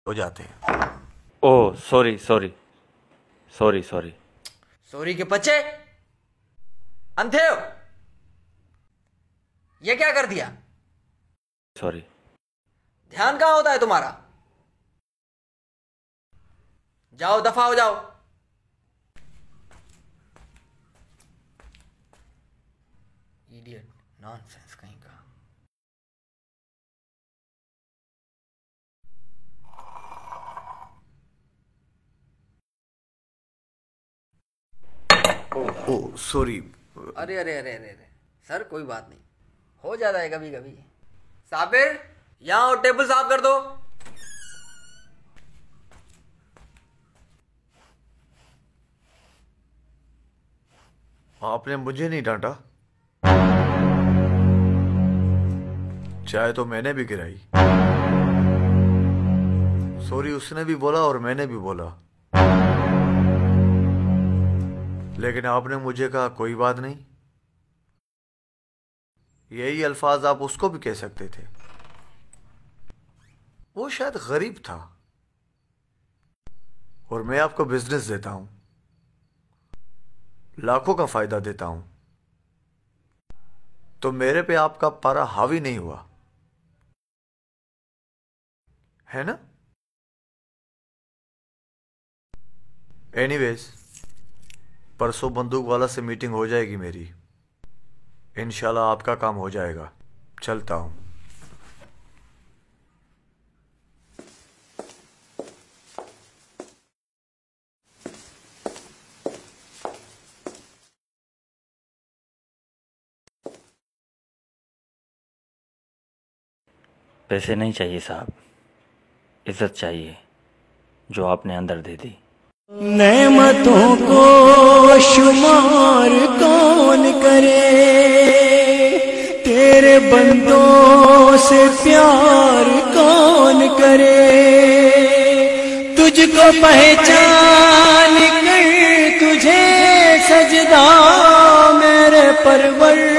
हो जाते हैं। Oh sorry sorry sorry sorry. Sorry के बच्चे अंधे हो, ये क्या कर दिया? सॉरी। ध्यान कहां होता है तुम्हारा? जाओ दफा हो जाओ। इडियट, नॉनसेंस कहीं का। ओ सॉरी। अरे अरे अरे अरे अरे सर, कोई बात नहीं, हो जाता है कभी कभी। साबिर, यहाँ आओ, टेबल साफ कर दो। आपने मुझे नहीं डांटा, चाय तो मैंने भी गिराई। सॉरी उसने भी बोला और मैंने भी बोला, लेकिन आपने मुझे कहा कोई बात नहीं। यही अल्फाज आप उसको भी कह सकते थे। वो शायद गरीब था और मैं आपको बिजनेस देता हूं, लाखों का फायदा देता हूं, तो मेरे पे आपका पारा हावी नहीं हुआ है ना? एनीवेज, परसों बंदूक वाला से मीटिंग हो जाएगी मेरी। इंशाल्लाह आपका काम हो जाएगा। चलता हूं। पैसे नहीं चाहिए साहब, इज्जत चाहिए जो आपने अंदर दे दी। नेमतों को शुमार कौन करे, तेरे बंदों से प्यार कौन करे। तुझको पहचान कर तुझे सजदा मेरे परवर